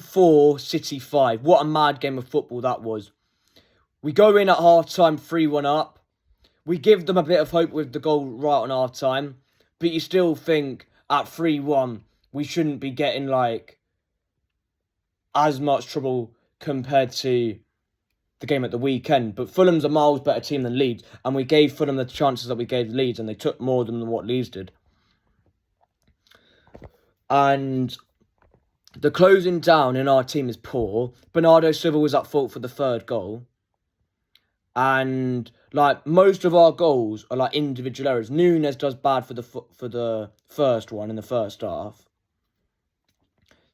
4, City 5. What a mad game of football that was. We go in at half-time 3-1 up. We give them a bit of hope with the goal right on half-time. But you still think at 3-1, we shouldn't be getting, like, as much trouble compared to the game at the weekend. But Fulham's a miles better team than Leeds. And we gave Fulham the chances that we gave Leeds. And they took more than what Leeds did. And the closing down in our team is poor. Bernardo Silva was at fault for the third goal. And, like, most of our goals are, like, individual errors. Nunes does bad for the first one in the first half.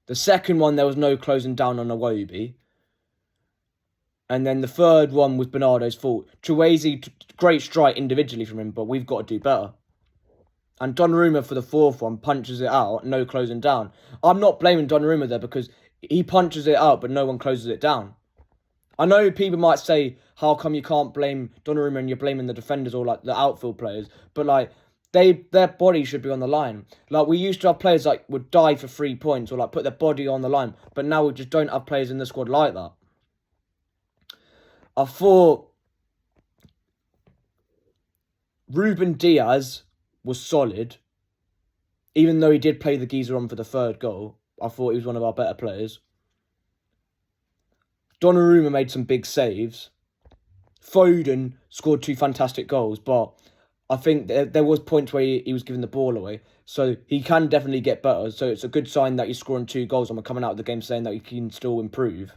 The second one, there was no closing down on Iwobi. And then the third one was Bernardo's fault. Chukwueze, great strike individually from him, but we've got to do better. And Donnarumma for the fourth one punches it out, no closing down. I'm not blaming Donnarumma there because he punches it out, but no one closes it down. I know people might say, how come you can't blame Donnarumma and you're blaming the defenders or, like, the outfield players? But, like, their body should be on the line. Like, we used to have players, like, would die for 3 points or, like, put their body on the line. But now we just don't have players in the squad like that. I thought Ruben Diaz was solid. Even though he did play the geezer on for the third goal, I thought he was one of our better players. Donnarumma made some big saves. Foden scored 2 fantastic goals, but I think there was points where he was giving the ball away. So he can definitely get better. So it's a good sign that he's scoring 2 goals and we're coming out of the game saying that he can still improve.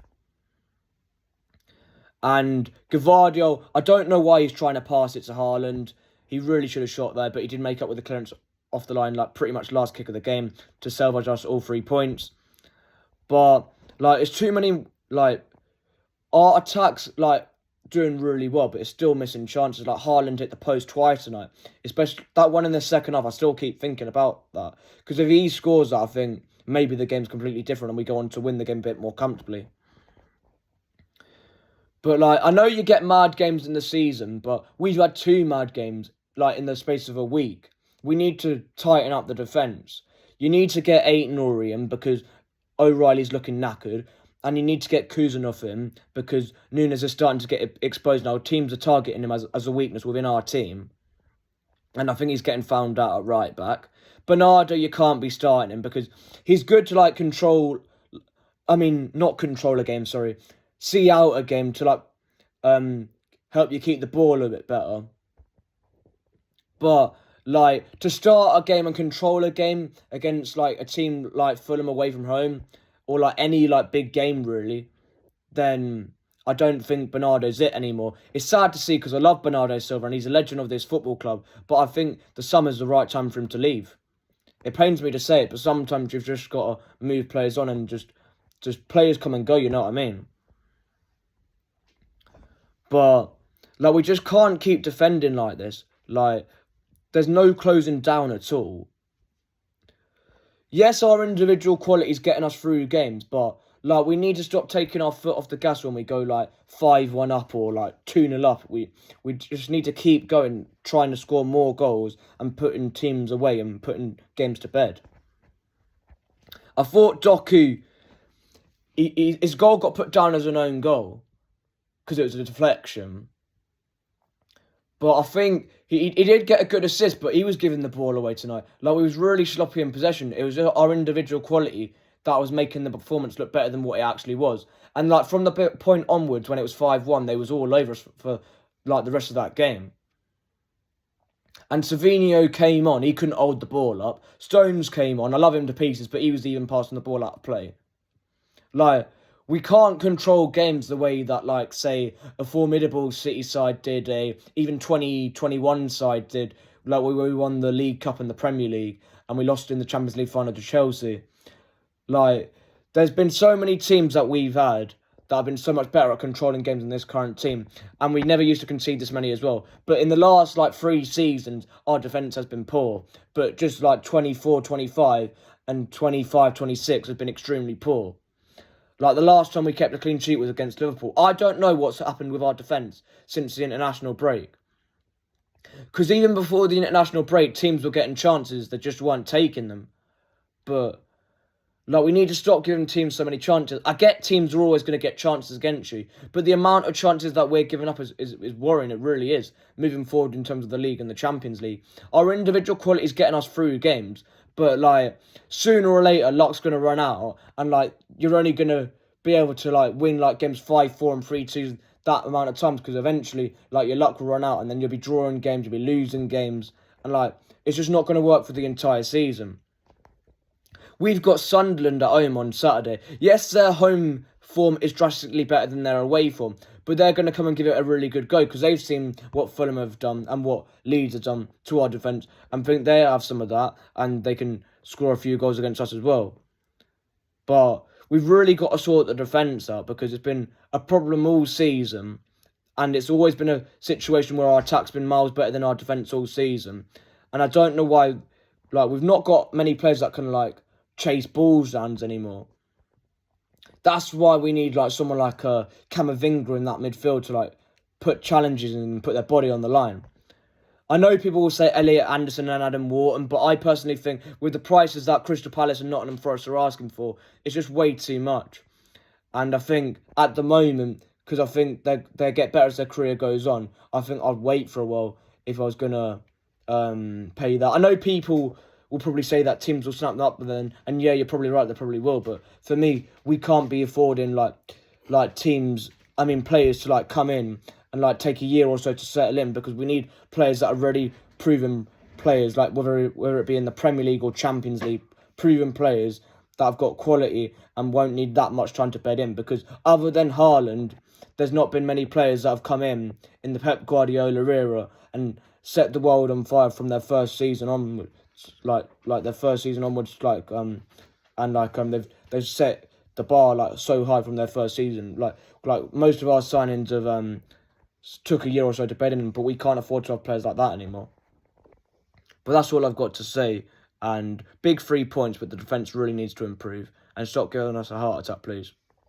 And Gvardiol, I don't know why he's trying to pass it to Haaland. He really should have shot there, but he did make up with the clearance off the line, like, pretty much last kick of the game to salvage us all 3 points. But, like, it's too many, like, our attacks, like, doing really well, but it's still missing chances. Like, Haaland hit the post twice tonight. Especially that one in the second half, I still keep thinking about that. Because if he scores that, I think maybe the game's completely different and we go on to win the game a bit more comfortably. But, like, I know you get mad games in the season, but we've had 2 mad games, like, in the space of a week. We need to tighten up the defence. You need to get Aït-Nouri in because O'Reilly's looking knackered. And you need to get Kuzanov in because Nunes is starting to get exposed now. Teams are targeting him as a weakness within our team. And I think he's getting found out at right back. Bernardo, you can't be starting him because he's good to, like, not control a game, sorry. See out a game to, like, help you keep the ball a bit better. But, like, to start a game and control a game against, like, a team like Fulham away from home, or, like, any, like, big game, really, then I don't think Bernardo's it anymore. It's sad to see because I love Bernardo Silva and he's a legend of this football club, but I think the summer's the right time for him to leave. It pains me to say it, but sometimes you've just got to move players on and just players come and go, you know what I mean? But, like, we just can't keep defending like this. Like, there's no closing down at all. Yes, our individual quality is getting us through games, but, like, we need to stop taking our foot off the gas when we go, like, 5-1 up or, like, 2-0 up. We just need to keep going, trying to score more goals and putting teams away and putting games to bed. I thought Doku, his goal got put down as an own goal because it was a deflection. But I think he did get a good assist, but he was giving the ball away tonight. Like, we was really sloppy in possession. It was our individual quality that was making the performance look better than what it actually was. And, like, from the point onwards, when it was 5-1, they was all over us for like, the rest of that game. And Savinho came on. He couldn't hold the ball up. Stones came on. I love him to pieces, but he was even passing the ball out of play. Like, we can't control games the way that, like, say, a formidable City side did, even 2021 side did. Like, we won the League Cup and the Premier League, and we lost in the Champions League final to Chelsea. Like, there's been so many teams that we've had that have been so much better at controlling games than this current team, and we never used to concede this many as well. But in the last, like, 3 seasons, our defence has been poor. But just, like, 24-25 and 25-26 has been extremely poor. Like, the last time we kept a clean sheet was against Liverpool. I don't know what's happened with our defence since the international break. Because even before the international break, teams were getting chances, they just weren't taking them. But, Like, we need to stop giving teams so many chances. I get teams are always going to get chances against you, but the amount of chances that we're giving up is worrying. It really is, moving forward in terms of the league and the Champions League. Our individual quality is getting us through games, but, like, sooner or later, luck's going to run out, and, like, you're only going to be able to, like, win, like, games 5-4 and 3-2 that amount of times, because eventually, like, your luck will run out, and then you'll be drawing games, you'll be losing games, and, like, it's just not going to work for the entire season. We've got Sunderland at home on Saturday. Yes, their home form is drastically better than their away form, but they're going to come and give it a really good go, because they've seen what Fulham have done and what Leeds have done to our defence, and think they have some of that, and they can score a few goals against us as well. But we've really got to sort the defence out, because it's been a problem all season, and it's always been a situation where our attack's been miles better than our defence all season. And I don't know why, like, we've not got many players that can, like, chase balls down anymore. That's why we need, like, someone like Camavinga in that midfield to, like, put challenges and put their body on the line. I know people will say Elliot Anderson and Adam Wharton, but I personally think with the prices that Crystal Palace and Nottingham Forest are asking for, it's just way too much. And I think at the moment, because I think they get better as their career goes on, I think I'd wait for a while if I was going to pay that. I know people will probably say that teams will snap them up then, and yeah, you're probably right, they probably will, but for me, we can't be affording like teams, I mean players to like come in and like take a year or so to settle in, because we need players that are already proven players, like whether it be in the Premier League or Champions League, proven players that have got quality and won't need that much time to bed in, because other than Haaland, there's not been many players that have come in the Pep Guardiola era and set the world on fire from their first season onwards, like their first season onwards, they've set the bar like so high from their first season. Like most of our signings have took a year or so to bed in, but we can't afford to have players like that anymore. But that's all I've got to say. And big 3 points, but the defence really needs to improve and stop giving us a heart attack, please.